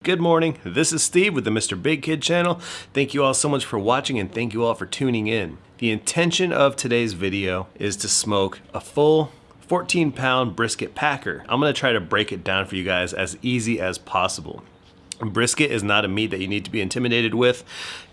Good morning, this is Steve with the MrBigKid channel. Thank you all so much for watching and thank you all for tuning in. The intention of today's video is to smoke a full 14-pound brisket packer. I'm gonna try to break it down for you guys as easy as possible. Brisket is not a meat that you need to be intimidated with.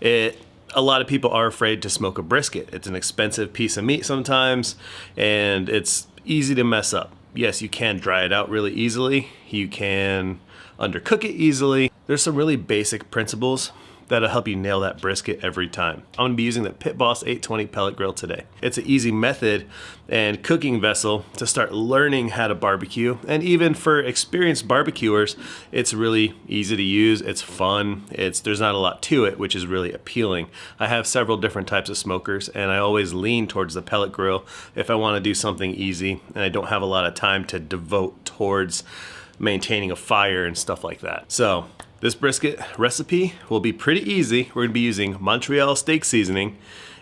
A lot of people are afraid to smoke a brisket. It's an expensive piece of meat sometimes, and it's easy to mess up. Yes, you can dry it out really easily. You can undercook it easily. There's some really basic principles that'll help you nail that brisket every time. I'm gonna be using the Pit Boss 820 pellet grill today. It's an easy method and cooking vessel to start learning how to barbecue. And even for experienced barbecuers, it's really easy to use, it's fun, there's not a lot to it, which is really appealing. I have several different types of smokers and I always lean towards the pellet grill if I wanna do something easy and I don't have a lot of time to devote towards maintaining a fire and stuff like that. So this brisket recipe will be pretty easy. We're gonna be using Montreal Steak Seasoning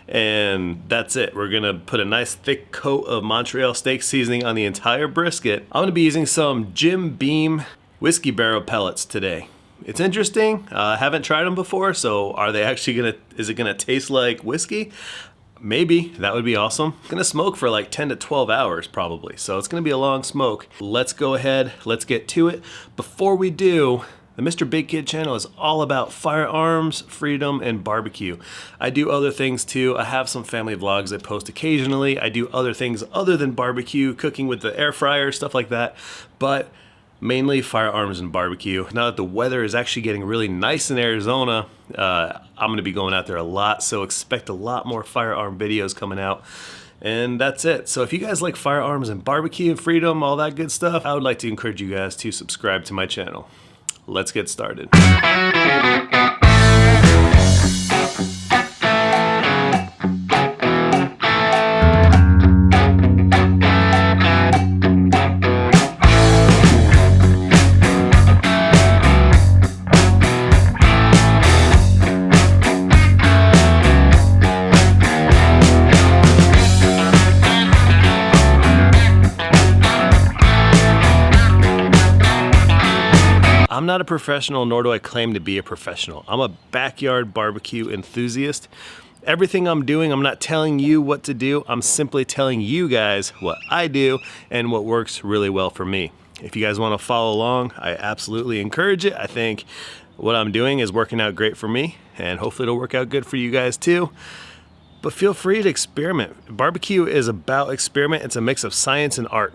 and that's it. We're gonna put a nice thick coat of Montreal Steak Seasoning on the entire brisket. I'm gonna be using some Jim Beam whiskey barrel pellets today. It's interesting, I haven't tried them before, so are they actually is it gonna taste like whiskey? Maybe, that would be awesome. I'm gonna smoke for like 10 to 12 hours probably, so it's gonna be a long smoke. Let's go ahead, let's get to it. Before we do, the MrBigKid channel is all about firearms, freedom, and barbecue. I do other things too. I have some family vlogs I post occasionally. I do other things other than barbecue, cooking with the air fryer, stuff like that, but mainly firearms and barbecue. Now that the weather is actually getting really nice in Arizona, I'm gonna be going out there a lot, so expect a lot more firearm videos coming out. And that's it. So if you guys like firearms and barbecue and freedom, all that good stuff, I would like to encourage you guys to subscribe to my channel. Let's get started. I'm not a professional, nor do I claim to be a professional. I'm a backyard barbecue enthusiast. Everything I'm doing, I'm not telling you what to do. I'm simply telling you guys what I do and what works really well for me. If you guys want to follow along, I absolutely encourage it. I think what I'm doing is working out great for me, and hopefully it'll work out good for you guys too. But feel free to experiment. Barbecue is about experiment. It's a mix of science and art.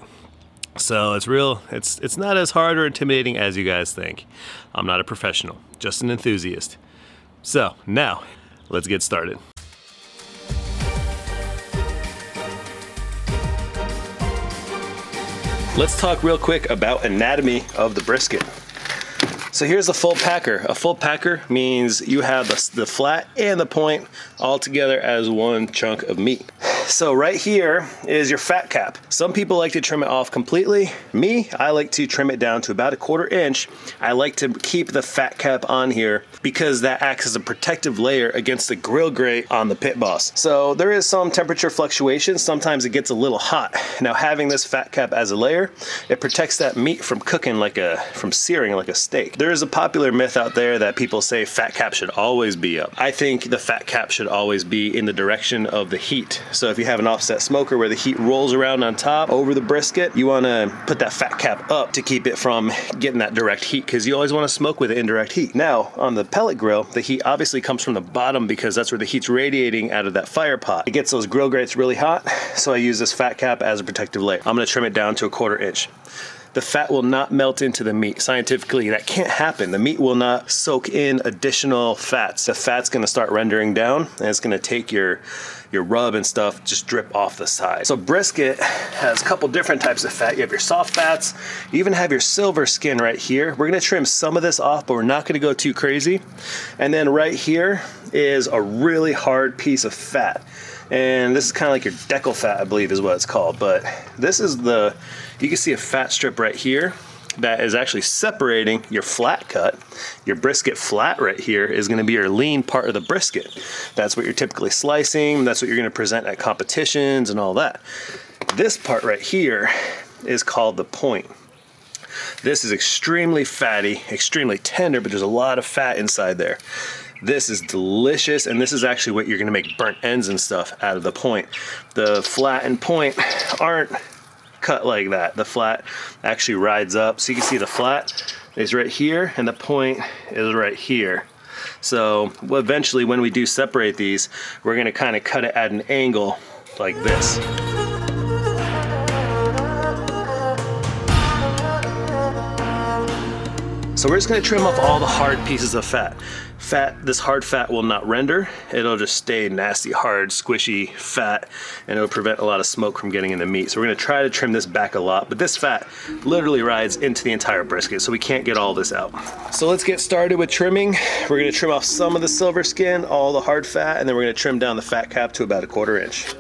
So it's not as hard or intimidating as you guys think. I'm not a professional, just an enthusiast. So now, let's get started. Let's talk real quick about anatomy of the brisket. So here's a full packer. A full packer means you have the flat and the point all together as one chunk of meat. So right here is your fat cap. Some people like to trim it off completely. Me, I like to trim it down to about 1/4 inch. I like to keep the fat cap on here because that acts as a protective layer against the grill grate on the Pit Boss. So there is some temperature fluctuation. Sometimes it gets a little hot. Now having this fat cap as a layer, it protects that meat from cooking from searing like a steak. There is a popular myth out there that people say fat cap should always be up. I think the fat cap should always be in the direction of the heat. So if you have an offset smoker where the heat rolls around on top over the brisket, you want to put that fat cap up to keep it from getting that direct heat, because you always want to smoke with indirect heat. Now on the pellet grill, the heat obviously comes from the bottom because that's where the heat's radiating out of that fire pot. It gets those grill grates really hot, so I use this fat cap as a protective layer. I'm going to trim it down to 1/4 inch. The fat will not melt into the meat. Scientifically, that can't happen. The meat will not soak in additional fats. The fat's gonna start rendering down, and it's gonna take your rub and stuff, just drip off the side. So brisket has a couple different types of fat. You have your soft fats, you even have your silver skin right here. We're gonna trim some of this off, but we're not gonna go too crazy. And then right here is a really hard piece of fat. And this is kind of like your decal fat, I believe is what it's called. But this is you can see a fat strip right here that is actually separating your flat cut. Your brisket flat right here is gonna be your lean part of the brisket. That's what you're typically slicing. That's what you're gonna present at competitions and all that. This part right here is called the point. This is extremely fatty, extremely tender, but there's a lot of fat inside there. This is delicious, and this is actually what you're gonna make burnt ends and stuff out of the point. The flat and point aren't cut like that. The flat actually rides up. So you can see the flat is right here and the point is right here. So eventually when we do separate these, we're gonna kind of cut it at an angle like this. So we're just gonna trim off all the hard pieces of fat. This hard fat will not render. It'll just stay nasty, hard, squishy fat, and it'll prevent a lot of smoke from getting in the meat. So we're gonna try to trim this back a lot, but this fat literally rides into the entire brisket, so we can't get all this out. So let's get started with trimming. We're gonna trim off some of the silver skin, all the hard fat, and then we're gonna trim down the fat cap to about 1/4 inch.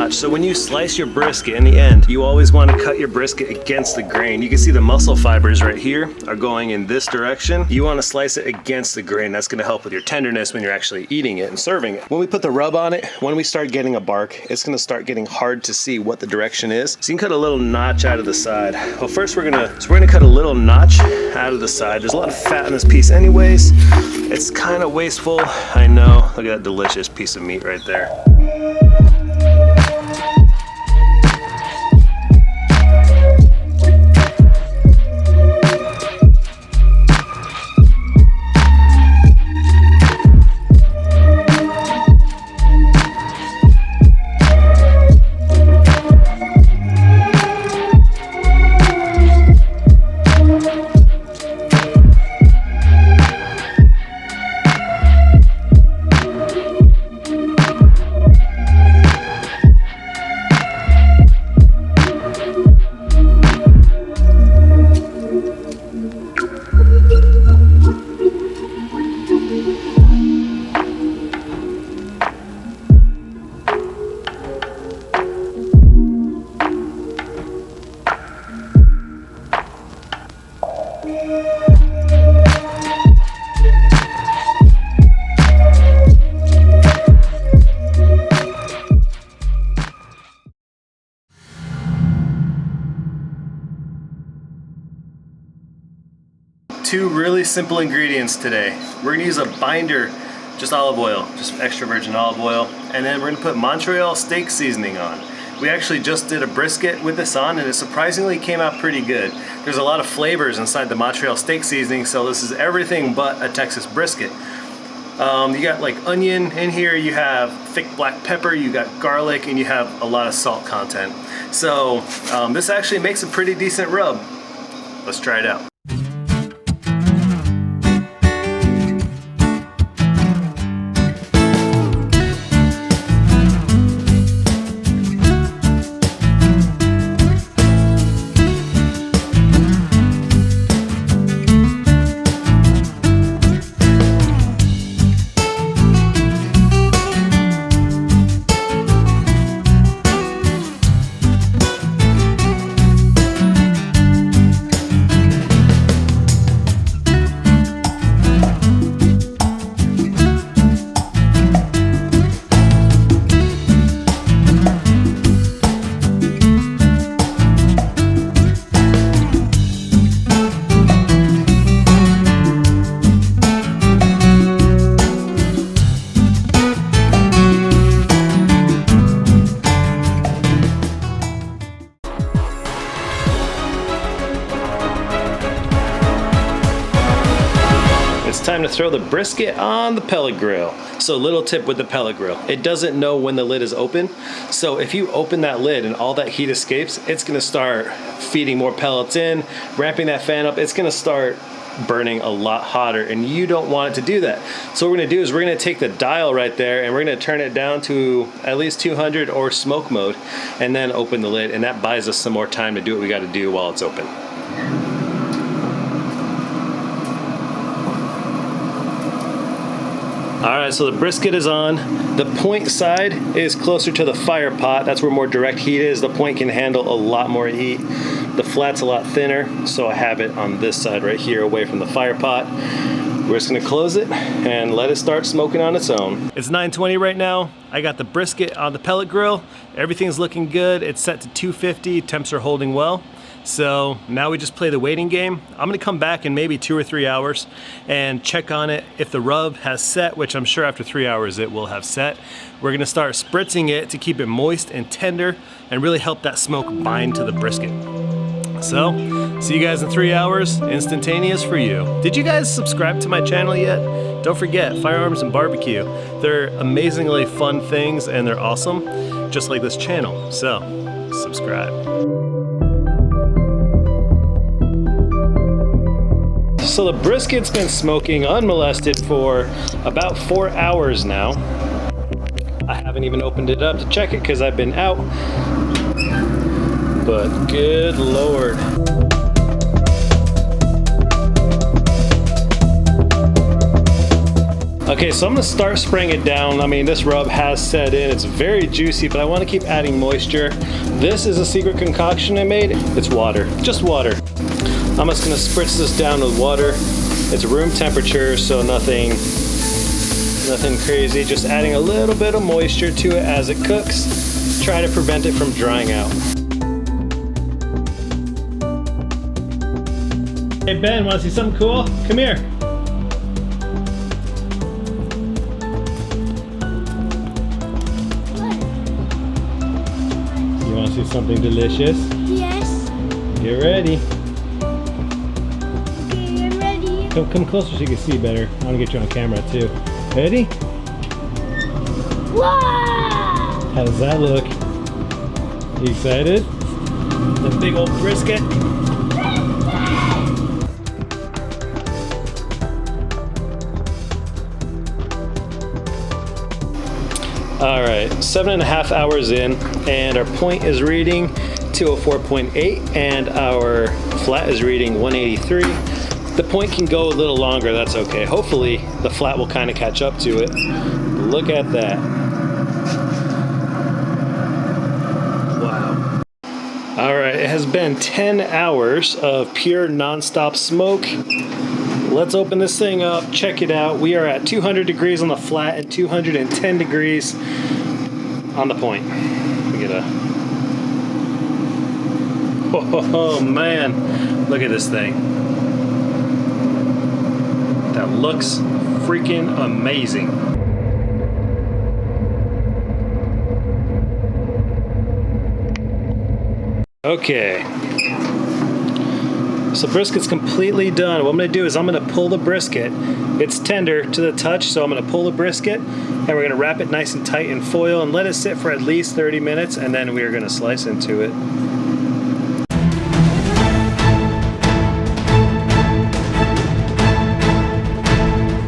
So when you slice your brisket in the end, you always want to cut your brisket against the grain. You can see the muscle fibers right here are going in this direction. You want to slice it against the grain. That's going to help with your tenderness when you're actually eating it and serving it. When we put the rub on it, when we start getting a bark, it's going to start getting hard to see what the direction is. So you can cut a little notch out of the side. Well, first we're gonna cut a little notch out of the side. There's a lot of fat in this piece anyways. It's kind of wasteful, I know. Look at that delicious piece of meat right there. Two really simple ingredients today. We're gonna use a binder, just olive oil, just extra virgin olive oil, and then we're gonna put Montreal Steak Seasoning on. We actually just did a brisket with this on, and it surprisingly came out pretty good. There's a lot of flavors inside the Montreal Steak Seasoning, so this is everything but a Texas brisket. You got like onion in here, you have thick black pepper, you got garlic, and you have a lot of salt content. So this actually makes a pretty decent rub. Let's try it out. Time to throw the brisket on the pellet grill. So little tip with the pellet grill, it doesn't know when the lid is open. So if you open that lid and all that heat escapes, it's gonna start feeding more pellets in, ramping that fan up. It's gonna start burning a lot hotter, and you don't want it to do that. So what we're gonna do is we're gonna take the dial right there and we're gonna turn it down to at least 200 or smoke mode, and then open the lid, and that buys us some more time to do what we gotta do while it's open. right, so the brisket is on. The point side is closer to the fire pot. That's where more direct heat is. The point can handle a lot more heat. The flat's a lot thinner, so I have it on this side right here away from the fire pot. We're just gonna close it and let it start smoking on its own. It's 9:20 right now. I got the brisket on the pellet grill. Everything's looking good. It's set to 250, temps are holding well. So now we just play the waiting game. I'm gonna come back in maybe 2 or 3 hours and check on it. If the rub has set, which I'm sure after 3 hours it will have set, we're gonna start spritzing it to keep it moist and tender and really help that smoke bind to the brisket. So, see you guys in 3 hours, instantaneous for you. Did you guys subscribe to my channel yet? Don't forget, Firearms and Barbecue. They're amazingly fun things and they're awesome, just like this channel. So, subscribe. So the brisket's been smoking unmolested for about 4 hours now. I haven't even opened it up to check it because I've been out. But good Lord. Okay, so I'm gonna start spraying it down. I mean, this rub has set in. It's very juicy, but I wanna keep adding moisture. This is a secret concoction I made. It's water, just water. I'm just gonna spritz this down with water. It's room temperature, so nothing crazy. Just adding a little bit of moisture to it as it cooks. Try to prevent it from drying out. Hey Ben, wanna see something cool? Come here. You wanna see something delicious? Yes. Get ready. Okay, I'm ready. Come closer so you can see better. I wanna get you on camera too. Ready? Wow! How does that look? You excited? The big old brisket. All right, 7.5 hours in, and our point is reading 204.8, and our flat is reading 183. The point can go a little longer, that's okay. Hopefully, the flat will kind of catch up to it. Look at that. Wow. All right, it has been 10 hours of pure nonstop smoke. Let's open this thing up, check it out. We are at 200 degrees on the flat and 210 degrees on the point. We get a, oh man, look at this thing. That looks freaking amazing. Okay. So brisket's completely done. What I'm gonna do is I'm gonna pull the brisket. It's tender to the touch, so I'm gonna pull the brisket and we're gonna wrap it nice and tight in foil and let it sit for at least 30 minutes and then we are gonna slice into it.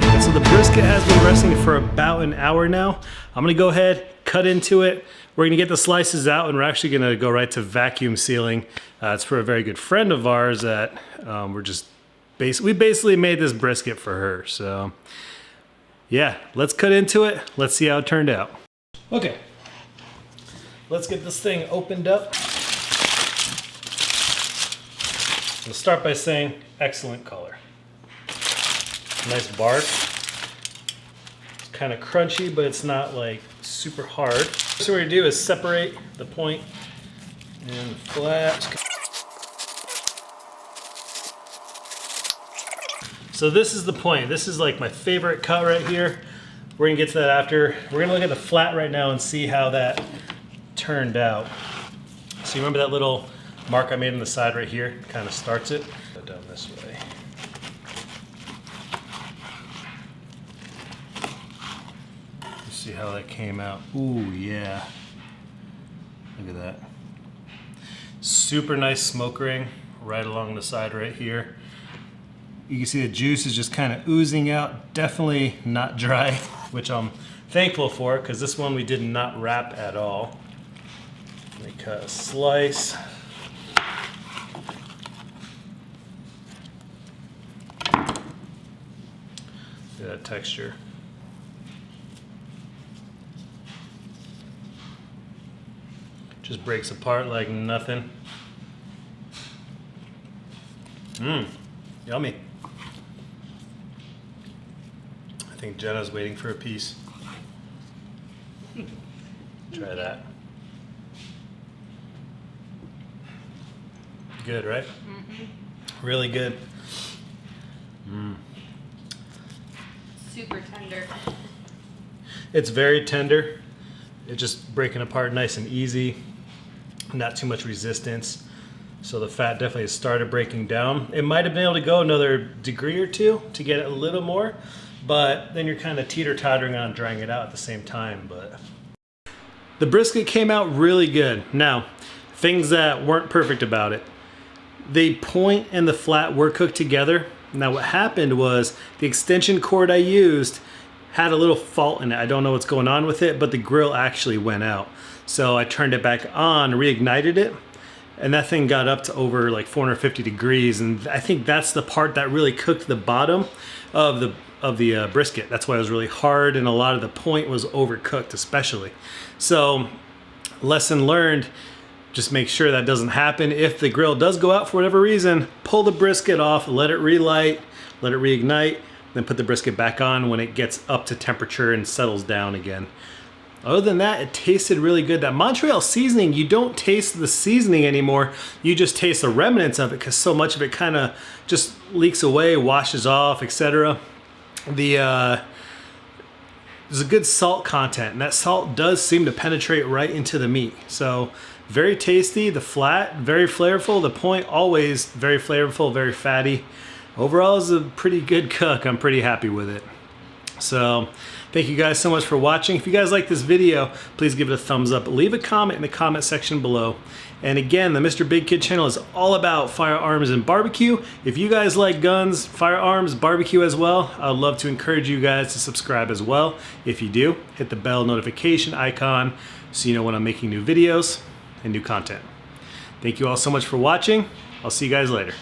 And so the brisket has been resting for about an hour now. I'm gonna go ahead, cut into it. We're gonna get the slices out and we're actually gonna go right to vacuum sealing. It's for a very good friend of ours that we basically made this brisket for her. So yeah, let's cut into it. Let's see how it turned out. Okay, let's get this thing opened up. We'll start by saying excellent color. Nice bark. It's kind of crunchy, but it's not like super hard. So what we're gonna do is separate the point and the flat. So this is the point. This is like my favorite cut right here. We're gonna get to that after. We're gonna look at the flat right now and see how that turned out. So you remember that little mark I made on the side right here? Kind of starts it. Go down this way. See how that came out. Ooh, yeah. Look at that. Super nice smoke ring right along the side right here. You can see the juice is just kind of oozing out. Definitely not dry, which I'm thankful for because this one we did not wrap at all. Let me cut a slice. Look at that texture. Just breaks apart like nothing. Yummy. I think Jenna's waiting for a piece. Try that. Good, right? Really good. Super tender. It's very tender. It's just breaking apart nice and easy. Not too much resistance. So the fat definitely has started breaking down. It might have been able to go another degree or two to get it a little more, but then you're kind of teeter-tottering on drying it out at the same time. But the brisket came out really good. Now, things that weren't perfect about it. The point and the flat were cooked together. Now what happened was the extension cord I used had a little fault in it. I don't know what's going on with it, but the grill actually went out. So I turned it back on, reignited it, and that thing got up to over like 450 degrees. And I think that's the part that really cooked the bottom of the brisket. That's why it was really hard, and a lot of the point was overcooked especially. So lesson learned, just make sure that doesn't happen. If the grill does go out for whatever reason, pull the brisket off, let it relight, let it reignite, then put the brisket back on when it gets up to temperature and settles down again. Other than that, it tasted really good. That Montreal seasoning, you don't taste the seasoning anymore. You just taste the remnants of it because so much of it kind of just leaks away, washes off, etc. There's a good salt content, and that salt does seem to penetrate right into the meat. So very tasty. The flat, very flavorful. The point, always very flavorful, very fatty. Overall, it's a pretty good cook. I'm pretty happy with it. So thank you guys so much for watching. If you guys like this video, please give it a thumbs up. Leave a comment in the comment section below. And again, the MrBigKid channel is all about firearms and barbecue. If you guys like guns, firearms, barbecue as well, I'd love to encourage you guys to subscribe as well. If you do, hit the bell notification icon so you know when I'm making new videos and new content. Thank you all so much for watching. I'll see you guys later.